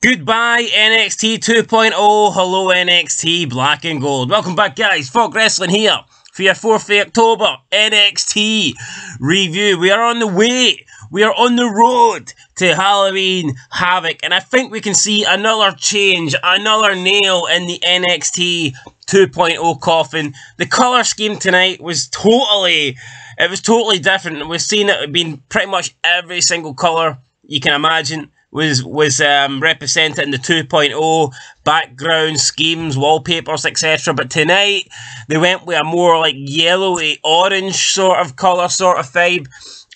Goodbye NXT 2.0, hello NXT Black and Gold. Welcome back guys, Fog Wrestling here for your 4th of October NXT review. We are on the way, we are on the road to Halloween Havoc, and I think we can see another change, another nail in the NXT 2.0 coffin. The colour scheme tonight was totally different. We've seen it being pretty much every single colour you can imagine was represented in the 2.0 background schemes, wallpapers, etc. But tonight they went with a more like yellowy orange sort of colour, sort of vibe,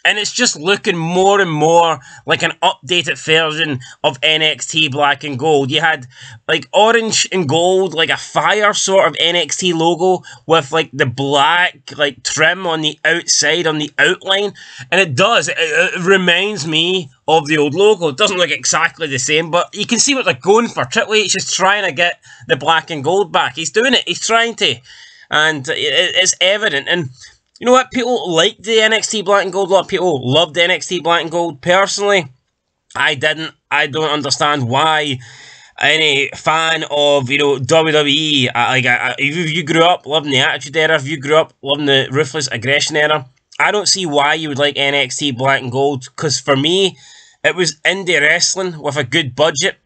and it's just looking more and more like an updated version of NXT Black and Gold. You had like orange and gold, like a fire sort of NXT logo with like the black like trim on the outside, on the outline. And it reminds me of the old logo. It doesn't look exactly the same, but you can see what they're going for. Triple H is trying to get the black and gold back. He's doing it. He's trying to. And it's evident. And you know what? People like the NXT Black and Gold. A lot of people loved the NXT Black and Gold. Personally, I didn't. I don't understand why any fan of, you know, WWE, if you grew up loving the Attitude Era, if you grew up loving the Ruthless Aggression Era, I don't see why you would like NXT Black and Gold, because for me, it was indie wrestling with a good budget.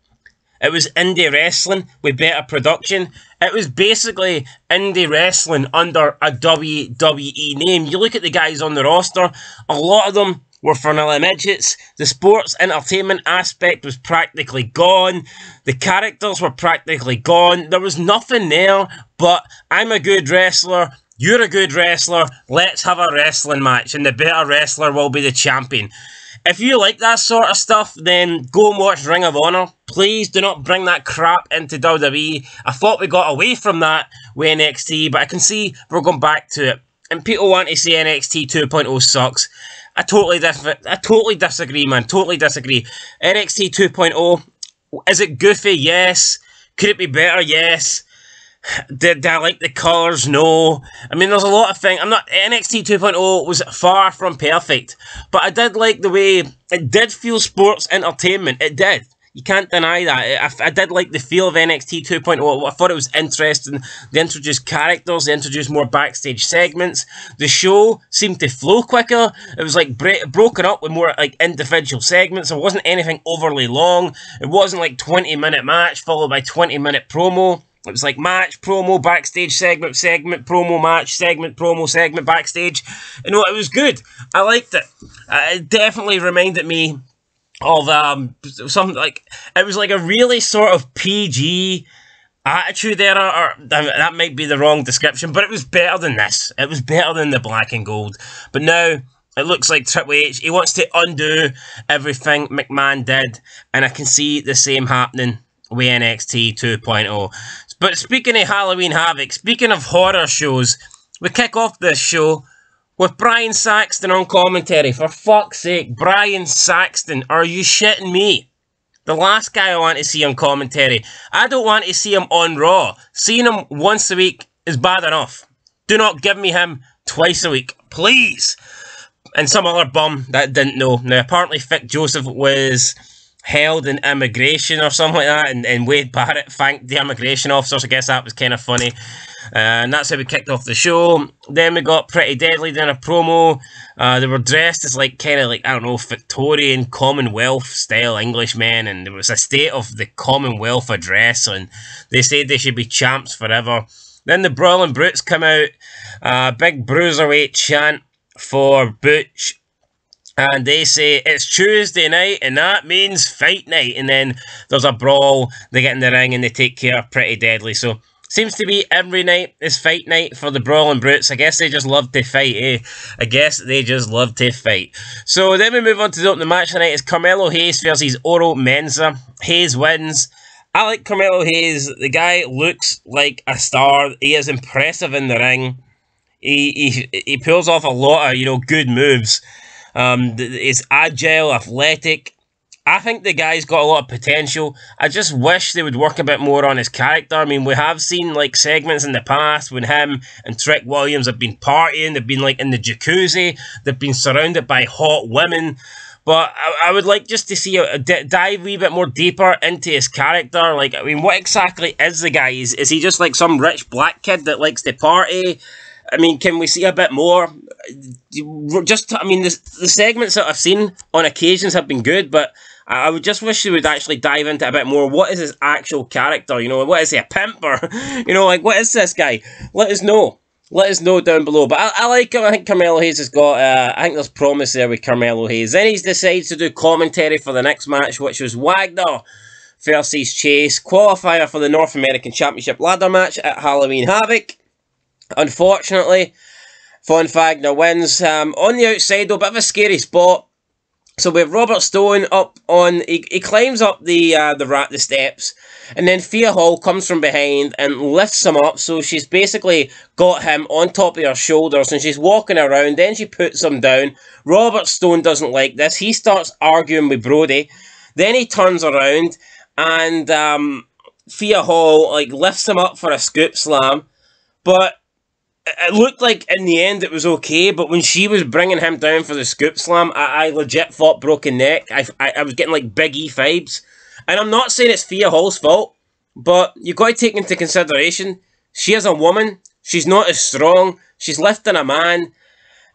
It was indie wrestling with better production. It was basically indie wrestling under a WWE name. You look at the guys on the roster, a lot of them were vanilla midgets. The sports entertainment aspect was practically gone. The characters were practically gone. There was nothing there but, I'm a good wrestler, you're a good wrestler, let's have a wrestling match, and the better wrestler will be the champion. If you like that sort of stuff, then go and watch Ring of Honor. Please do not bring that crap into WWE. I thought we got away from that with NXT, but I can see we're going back to it. And people want to say NXT 2.0 sucks. I totally disagree, man. Totally disagree. NXT 2.0, is it goofy? Yes. Could it be better? Yes. Did I like the colours? No. I mean, there's a lot of things. NXT 2.0 was far from perfect, but I did like the way it did feel sports entertainment. It did. You can't deny that. I did like the feel of NXT 2.0. I thought it was interesting. They introduced characters. They introduced more backstage segments. The show seemed to flow quicker. It was like broken up with more like individual segments. There wasn't anything overly long. It wasn't like 20-minute match followed by 20-minute promo. It was like match, promo, backstage, segment, promo, match, segment, promo, segment, backstage. You know, it was good. I liked it. It definitely reminded me of something like, it was like a really sort of PG Attitude Era, or that might be the wrong description, but it was better than this. It was better than the Black and Gold. But now, it looks like Triple H, he wants to undo everything McMahon did, and I can see the same happening with NXT 2.0. But speaking of Halloween Havoc, speaking of horror shows, we kick off this show with Brian Saxton on commentary. For fuck's sake, Brian Saxton, are you shitting me? The last guy I want to see on commentary. I don't want to see him on Raw. Seeing him once a week is bad enough. Do not give me him twice a week, please. And some other bum that didn't know. Now, apparently Vic Joseph was held in immigration or something like that, and Wade Barrett thanked the immigration officers. I guess that was kind of funny. And that's how we kicked off the show. Then we got Pretty Deadly doing a promo. They were dressed as like kind of like, I don't know, Victorian Commonwealth style Englishmen, and there was a state of the Commonwealth address, and they said they should be champs forever. Then the Brawling Brutes come out, big bruiserweight chant for Butch. And they say, it's Tuesday night, and that means fight night. And then there's a brawl, they get in the ring, and they take care of Pretty Deadly. So, seems to be every night is fight night for the Brawling Brutes. I guess they just love to fight, eh? I guess they just love to fight. So, then we move on to the opening match tonight. It's Carmelo Hayes versus Oro Mensah. Hayes wins. I like Carmelo Hayes. The guy looks like a star. He is impressive in the ring. He pulls off a lot of, you know, good moves. He's agile, athletic. I think the guy's got a lot of potential. I just wish they would work a bit more on his character. I mean, we have seen like segments in the past when him and Trick Williams have been partying. They've been like in the jacuzzi. They've been surrounded by hot women. But I would like just to see dive a wee bit more deeper into his character. Like, I mean, what exactly is the guy? Is he just like some rich black kid that likes to party? I mean, can we see a bit more? I mean, the segments that I've seen on occasions have been good, but I would just wish they would actually dive into a bit more. What is his actual character? You know, what is he, a pimper? You know, like, what is this guy? Let us know. Let us know down below. But I like him. I think Carmelo Hayes has got, I think there's promise there with Carmelo Hayes. Then he decides to do commentary for the next match, which was Wagner versus Chase, qualifier for the North American Championship ladder match at Halloween Havoc. Unfortunately, Von Wagner wins. On the outside, though, a bit of a scary spot. So we have Robert Stone up on, he climbs up the steps, and then Thea Hall comes from behind and lifts him up. So she's basically got him on top of her shoulders and she's walking around. Then she puts him down. Robert Stone doesn't like this. He starts arguing with Brody. Then he turns around and Thea Hall like lifts him up for a scoop slam, but it looked like in the end it was okay, but when she was bringing him down for the scoop slam, I legit thought broken neck. I was getting like Big E vibes. And I'm not saying it's Thea Hall's fault, but you've got to take into consideration, she is a woman, she's not as strong, she's lifting a man.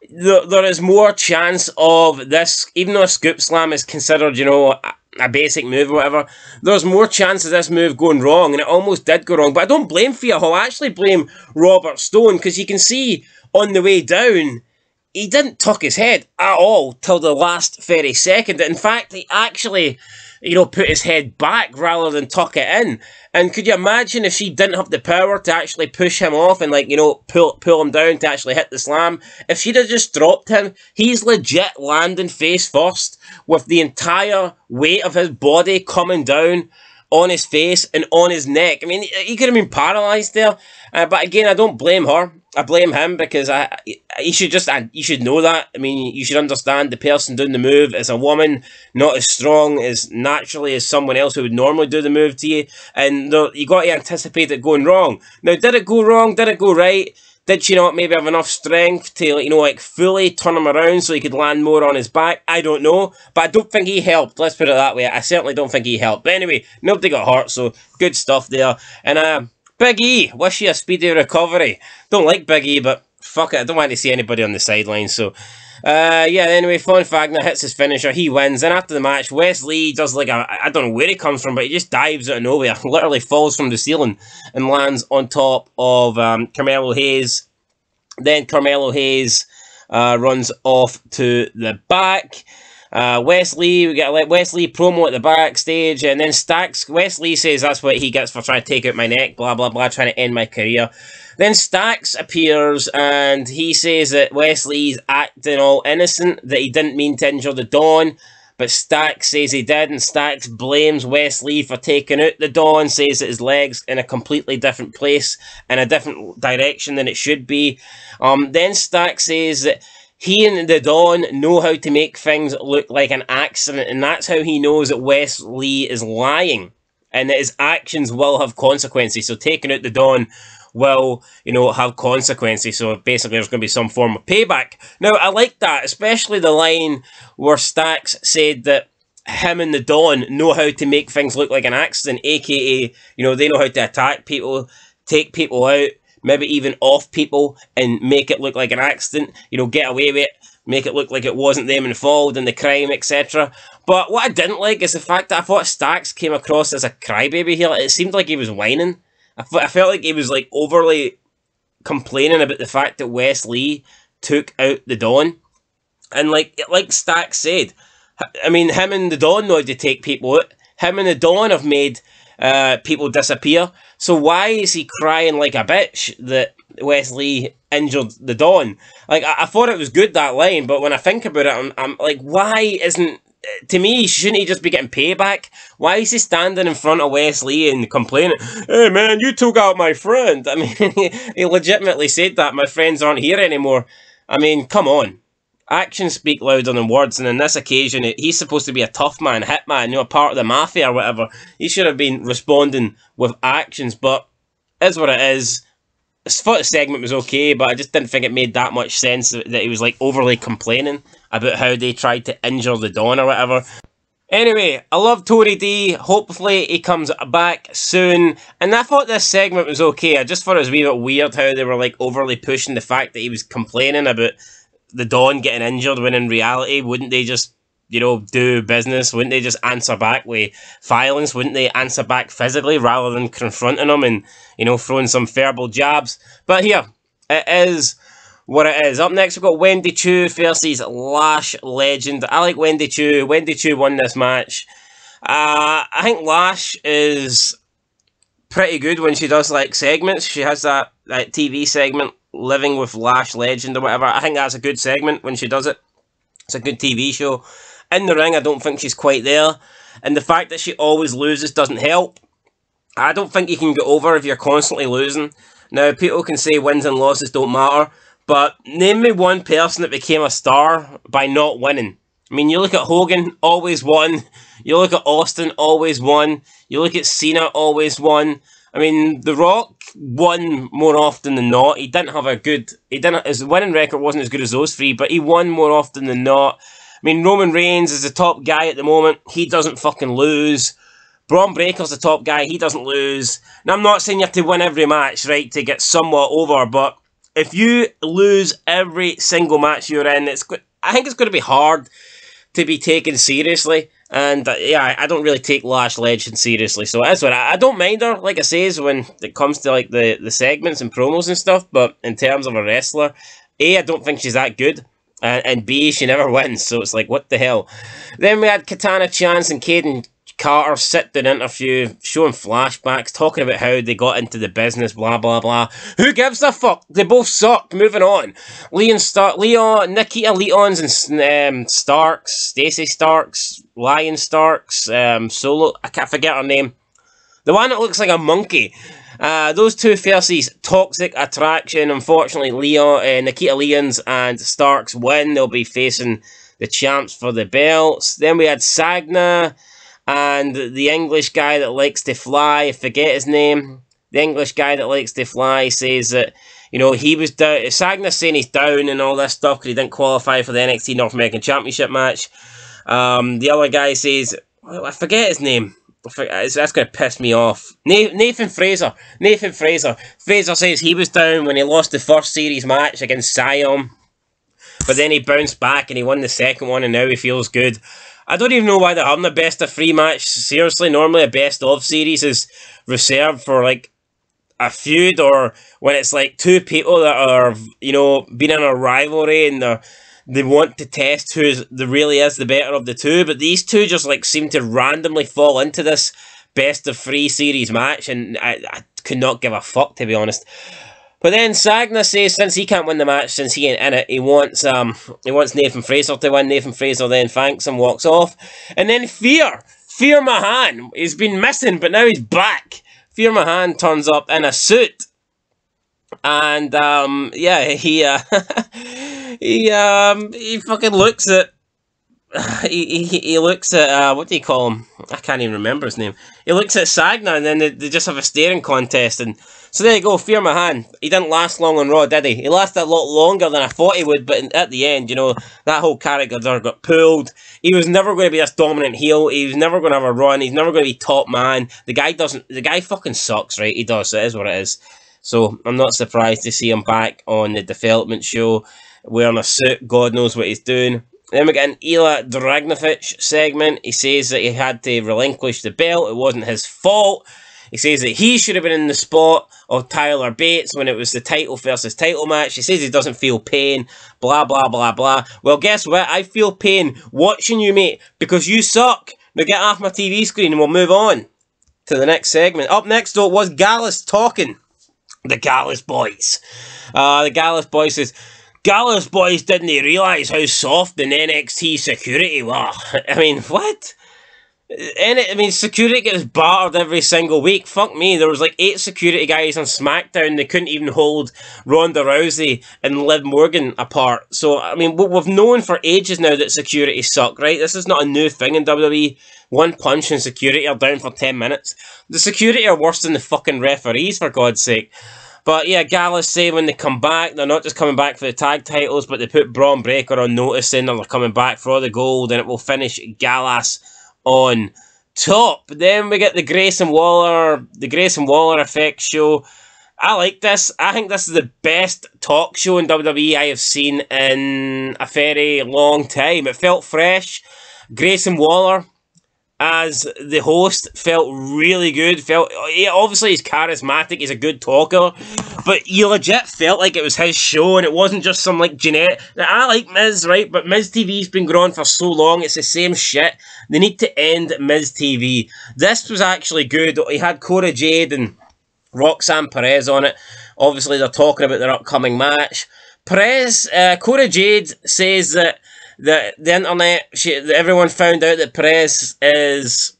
There is more chance of this, even though a scoop slam is considered, you know, a basic move or whatever, there's more chance of this move going wrong, and it almost did go wrong. But I don't blame Thea Hall, I actually blame Robert Stone, because you can see on the way down, he didn't tuck his head at all till the last very second. In fact, he actually, you know, put his head back rather than tuck it in. And could you imagine if she didn't have the power to actually push him off and, like, you know, pull him down to actually hit the slam? If she'd have just dropped him, he's legit landing face first with the entire weight of his body coming down on his face and on his neck. I mean, he could have been paralysed there. But again, I don't blame her. I blame him because you should know that. I mean, you should understand the person doing the move is a woman, not as strong as naturally as someone else who would normally do the move to you. And you got to anticipate it going wrong. Now, did it go wrong? Did it go right? Did she not maybe have enough strength to, you know, like fully turn him around so he could land more on his back? I don't know. But I don't think he helped. Let's put it that way. I certainly don't think he helped. But anyway, nobody got hurt, so good stuff there. And Big E, wish you a speedy recovery. Don't like Big E, but fuck it, I don't want to see anybody on the sidelines. So, yeah, anyway, Von Wagner hits his finisher, he wins. And after the match, Wes Lee does like I don't know where he comes from, but he just dives out of nowhere, literally falls from the ceiling and lands on top of Carmelo Hayes. Then Carmelo Hayes runs off to the back. Wesley, we get a Wesley promo at the backstage, and then Stacks, Wesley says that's what he gets for trying to take out my neck, blah blah blah, trying to end my career. Then Stacks appears and he says that Wesley's acting all innocent, that he didn't mean to injure the Don, but Stacks says he did, and Stacks blames Wesley for taking out the Don, says that his leg's in a completely different place, in a different direction than it should be. Then Stacks says that he and the Don know how to make things look like an accident, and that's how he knows that Wesley is lying, and that his actions will have consequences. So taking out the Don will, you know, have consequences. So basically there's going to be some form of payback. Now, I like that, especially the line where Stacks said that him and the Don know how to make things look like an accident, aka, you know, they know how to attack people, take people out, maybe even off people and make it look like an accident, you know, get away with it, make it look like it wasn't them involved in the crime, etc. But what I didn't like is the fact that I thought Stacks came across as a crybaby here. It seemed like he was whining. I felt like he was like overly complaining about the fact that Wes Lee took out the Don. And like Stacks said, I mean, him and the Don know how to take people out. Him and the Don have made people disappear. So why is he crying like a bitch that Wesley injured the Don? Like, I thought it was good, that line, but when I think about it, I'm like, why isn't... To me, shouldn't he just be getting payback? Why is he standing in front of Wesley and complaining, "Hey man, you took out my friend"? I mean, he legitimately said that, my friends aren't here anymore. I mean, come on. Actions speak louder than words, and on this occasion, he's supposed to be a tough man, hitman, you know, part of the mafia or whatever. He should have been responding with actions, but is what it is. I thought the segment was okay, but I just didn't think it made that much sense that he was like overly complaining about how they tried to injure the Don or whatever. Anyway, I love Tony D. Hopefully he comes back soon. And I thought this segment was okay. I just thought it was a wee bit weird how they were like overly pushing the fact that he was complaining about the Don getting injured, when in reality, wouldn't they just, you know, do business? Wouldn't they just answer back with violence? Wouldn't they answer back physically rather than confronting him and, you know, throwing some verbal jabs? But here, it is what it is. Up next, we've got Wendy Choo versus Lash Legend. I like Wendy Choo. Wendy Choo won this match. I think Lash is pretty good when she does, like, segments. She has that TV segment, Living with Lash Legend or whatever. I think that's a good segment when she does it. It's a good TV show. In the ring, I don't think she's quite there. And the fact that she always loses doesn't help. I don't think you can get over if you're constantly losing. Now, people can say wins and losses don't matter, but name me one person that became a star by not winning. I mean, you look at Hogan, always won. You look at Austin, always won. You look at Cena, always won. I mean, The Rock won more often than not. He didn't have a good... His winning record wasn't as good as those three, but he won more often than not. I mean, Roman Reigns is the top guy at the moment. He doesn't fucking lose. Braun Breaker's the top guy. He doesn't lose. Now, I'm not saying you have to win every match, right, to get somewhat over, but if you lose every single match you're in, I think it's going to be hard to be taken seriously. And yeah, I don't really take Lash Legend seriously, so that's what I don't mind her, like I says, when it comes to like the segments and promos and stuff. But in terms of a wrestler, A, I don't think she's that good, and B, she never wins. So it's like, what the hell? Then we had Katana Chance and Caden Carter sit down interview, showing flashbacks, talking about how they got into the business, blah blah blah. Who gives a fuck? They both suck. Moving on. Nikita Leon's and Starks, Stacey Starks, Lion Starks, Solo. I can't forget her name. The one that looks like a monkey. Those two versus Toxic Attraction. Unfortunately, Nikita Leon's and Starks win. They'll be facing the champs for the belts. Then we had Sagna and the English guy that likes to fly, I forget his name. The English guy that likes to fly says that, you know, he was down. Sagna's saying he's down and all this stuff because he didn't qualify for the NXT North American Championship match. The other guy says, I forget his name. That's going to piss me off. Nathan Fraser. Fraser says he was down when he lost the first series match against Siam. But then he bounced back and he won the second one and now he feels good. I don't even know why they're having a best of 3 match. Seriously, normally a best of series is reserved for like a feud, or when it's like two people that are, you know, been in a rivalry and they want to test who really is the better of the two. But these two just like seem to randomly fall into this best of 3 series match, and I could not give a fuck, to be honest. But then Sagna says since he can't win the match, since he ain't in it, he wants Nathan Fraser to win. Nathan Fraser then thanks him, walks off. And then Veer Mahan, he's been missing, but now he's back. Veer Mahan turns up in a suit. And, yeah, he fucking looks at... He looks at, what do you call him? I can't even remember his name. He looks at Sagna and then they just have a staring contest. And so there you go, Veer Mahan. He didn't last long on Raw, did he? He lasted a lot longer than I thought he would, but at the end, you know, that whole character got pulled. He was never going to be this dominant heel. He was never going to have a run. He's never going to be top man. The guy fucking sucks, right? He does. It is what it is. So I'm not surprised to see him back on the development show wearing a suit. God knows what he's doing. Then we get an Ila Dragnovic segment. He says that he had to relinquish the belt. It wasn't his fault. He says that he should have been in the spot of Tyler Bates when it was the title versus title match. He says he doesn't feel pain. Blah, blah, blah, blah. Well, guess what? I feel pain watching you, mate, because you suck. Now get off my TV screen and we'll move on to the next segment. Up next, though, was Gallus talking. The Gallus boys. The Gallus boys says... Gallus boys didn't realise how soft the NXT security were. I mean, what? Security gets battered every single week. Fuck me, there was like 8 security guys on SmackDown. They couldn't even hold Ronda Rousey and Liv Morgan apart. So, I mean, we've known for ages now that security suck, right? This is not a new thing in WWE. One punch and security are down for 10 minutes. The security are worse than the fucking referees, for God's sake. But yeah, Gallus say when they come back, they're not just coming back for the tag titles, but they put Braun Breaker on notice saying they're coming back for the gold, and it will finish Gallus on top. Then we get the Grayson Waller Effect show. I like this. I think this is the best talk show in WWE I have seen in a very long time. It felt fresh. Grayson Waller as the host felt really good. Obviously he's charismatic, he's a good talker, but you legit felt like it was his show and it wasn't just some like generic. Now, I like Miz, right, but Miz TV's been going on for so long, it's the same shit. They need to end Miz TV. This was actually good. He had Cora Jade and Roxanne Perez on it. Obviously they're talking about their upcoming match. Cora Jade says that the internet, everyone found out that Perez is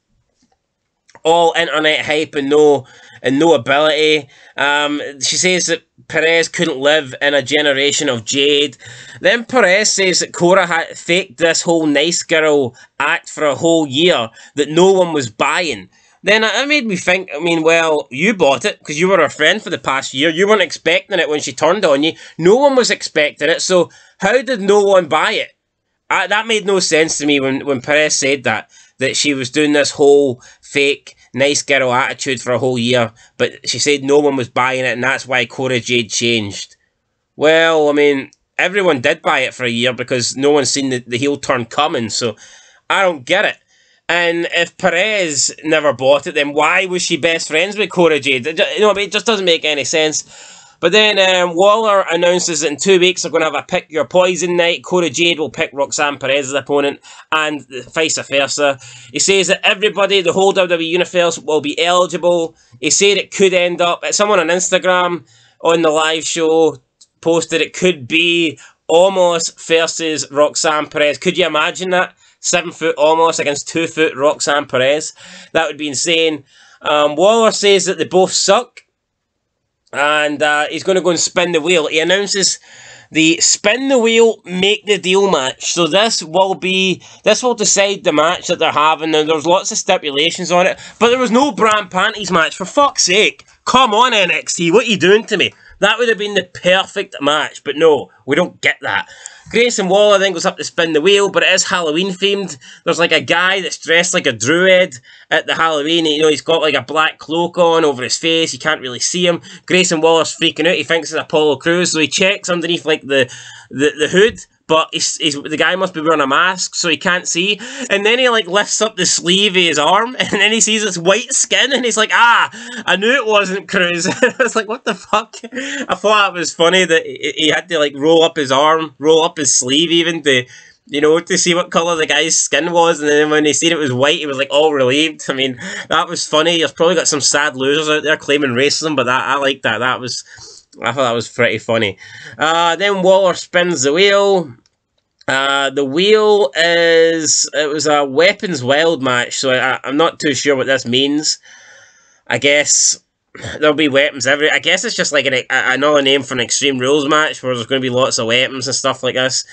all internet hype and no ability. She says that Perez couldn't live in a generation of Jade. Then Perez says that Cora had faked this whole nice girl act for a whole year that no one was buying. Then that made me think, I mean, well, you bought it because you were her friend for the past year. You weren't expecting it when she turned on you. No one was expecting it, so how did no one buy it? That made no sense to me when Perez said that she was doing this whole fake nice girl attitude for a whole year, but she said no one was buying it, and that's why Cora Jade changed. Well, I mean, everyone did buy it for a year because no one's seen the heel turn coming, so I don't get it. And if Perez never bought it, then why was she best friends with Cora Jade? It just doesn't make any sense. But then Waller announces that in 2 weeks they're going to have a Pick Your Poison night. Cora Jade will pick Roxanne Perez's opponent and vice versa. He says that everybody, the whole WWE Universe, will be eligible. He said it could end up, someone on Instagram on the live show posted it could be Omos versus Roxanne Perez. Could you imagine that? 7 foot Omos against 2 foot Roxanne Perez. That would be insane. Waller says that they both suck. And he's going to go and spin the wheel. He announces the spin the wheel, make the deal match. So this will decide the match that they're having. And there's lots of stipulations on it. But there was no brand panties match. For fuck's sake. Come on, NXT. What are you doing to me? That would have been the perfect match. But no, we don't get that. Grayson Waller then goes up to spin the wheel, but it is Halloween themed. There's like a guy that's dressed like a druid at the Halloween. You know, he's got like a black cloak on over his face. You can't really see him. Grayson Waller's freaking out. He thinks it's Apollo Crews, so he checks underneath like the hood. But the guy must be wearing a mask, so he can't see. And then he like lifts up the sleeve of his arm, and then he sees it's white skin, and he's like, I knew it wasn't Cruz. I was like, what the fuck? I thought it was funny that he had to like roll up his arm, roll up his sleeve even to, you know, to see what colour the guy's skin was. And then when he seen it was white, he was like all relieved. I mean, that was funny. You've probably got some sad losers out there claiming racism, but I like that. I thought that was pretty funny. Then Waller spins the wheel. The wheel it was a Weapons Wild match, so I'm not too sure what this means. I guess there'll be weapons everywhere. I guess it's just like another name for an Extreme Rules match where there's going to be lots of weapons and stuff like this.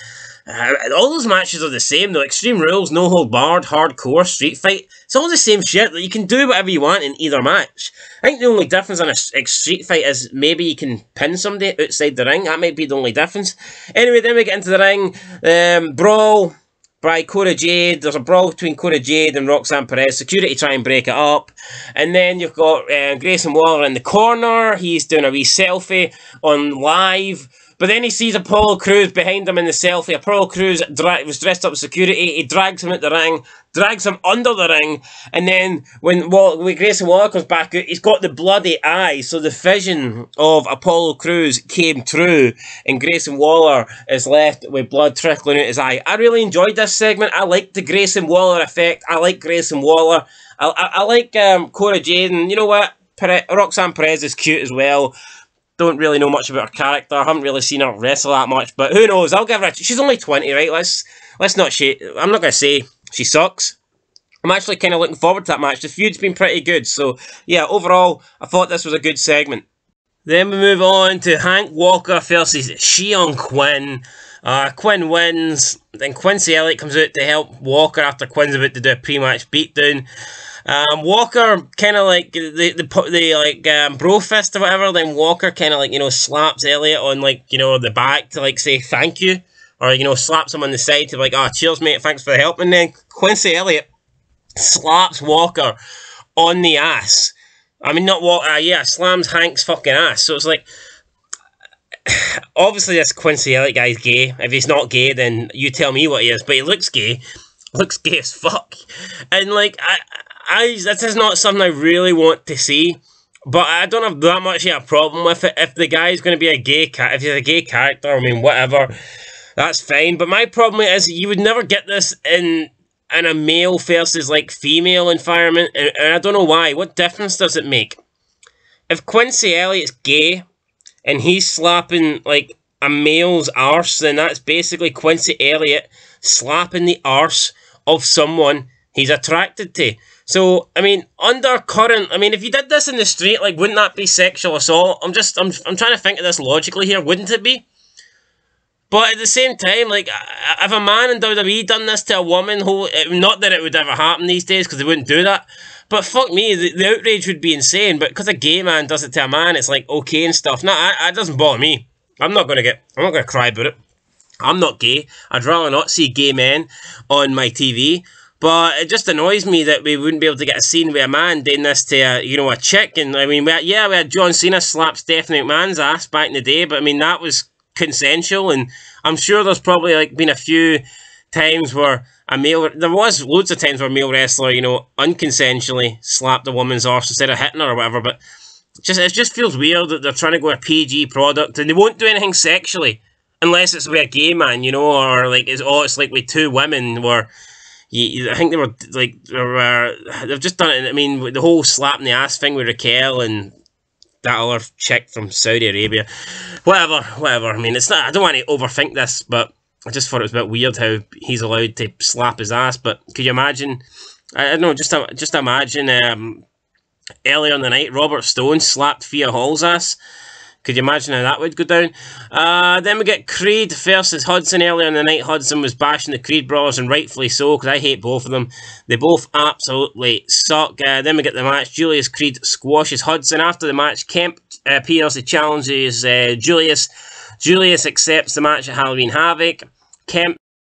All those matches are the same though. Extreme Rules, No Hold Barred, Hardcore, Street Fight. It's all the same shit. You can do whatever you want in either match. I think the only difference on a Street Fight is maybe you can pin somebody outside the ring. That might be the only difference. Anyway, then we get into the ring. Brawl by Cora Jade. There's a brawl between Cora Jade and Roxanne Perez. Security try and break it up. And then you've got Grayson Waller in the corner. He's doing a wee selfie on live. But then he sees Apollo Crews behind him in the selfie. Apollo Crews was dressed up as security. He drags him out the ring, drags him under the ring, and then when Grayson Waller comes back out, he's got the bloody eye. So the vision of Apollo Crews came true, and Grayson Waller is left with blood trickling out his eye. I really enjoyed this segment. I like the Grayson Waller effect. I like Grayson Waller. I like Cora Jade, and you know what? Roxanne Perez is cute as well. Don't really know much about her character. I haven't really seen her wrestle that much, but who knows? I'll give her she's only 20, right? Let's not I'm not going to say she sucks. I'm actually kind of looking forward to that match. The feud's been pretty good, so yeah, overall, I thought this was a good segment. Then we move on to Hank Walker versus Shion Quinn. Quinn wins, then Quincy Elliott comes out to help Walker after Quinn's about to do a pre-match beatdown. Walker kind of like the bro fist or whatever. Then Walker kind of like, you know, slaps Elliot on like, you know, the back to like say thank you, or, you know, slaps him on the side to like, oh, cheers mate, thanks for the help. And then Quincy Elliott slaps Walker on the ass. I mean, not Walker, yeah, slams Hank's fucking ass. So it's like, obviously this Quincy Elliott guy's gay. If he's not gay, then you tell me what he is. But he looks gay. Looks gay as fuck. And like, this is not something I really want to see. But I don't have that much of a problem with it. If the guy's going to be a gay if he's a gay character, I mean, whatever, that's fine. But my problem is, you would never get this in a male versus like female environment, and I don't know why. What difference does it make? If Quincy Elliott's gay and he's slapping like a male's arse, then that's basically Quincy Elliott slapping the arse of someone he's attracted to. So, I mean, undercurrent, I mean, if you did this in the street, like, wouldn't that be sexual assault? I'm trying to think of this logically here, wouldn't it be? But at the same time, like, if a man in WWE done this to a woman, not that it would ever happen these days, because they wouldn't do that, but fuck me, the outrage would be insane. But because a gay man does it to a man, it's like okay and stuff. No, it doesn't bother me. I'm not gonna cry about it. I'm not gay. I'd rather not see gay men on my TV. But it just annoys me that we wouldn't be able to get a scene with a man doing this to a chick. And I mean, we had John Cena slap Stephanie McMahon's ass back in the day, but I mean that was consensual, and I'm sure there's probably like been a few times where there was loads of times where a male wrestler, you know, unconsensually slapped a woman's arse instead of hitting her or whatever. But it just feels weird that they're trying to go a PG product and they won't do anything sexually unless it's with a gay man, you know, or like it's like with two women where I think they were like they've just done it. I mean, with the whole slapping the ass thing with Raquel and that other chick from Saudi Arabia. Whatever. I mean, it's not. I don't want to overthink this, but I just thought it was a bit weird how he's allowed to slap his ass. But could you imagine? I don't know. Just imagine earlier in the night, Robert Stone slapped Thea Hall's ass. Could you imagine how that would go down? Then we get Creed versus Hudson. Earlier in the night, Hudson was bashing the Creed brothers, and rightfully so, because I hate both of them. They both absolutely suck. Then we get the match. Julius Creed squashes Hudson. After the match, Kemp appears. He challenges Julius. Julius accepts the match at Halloween Havoc. Kemp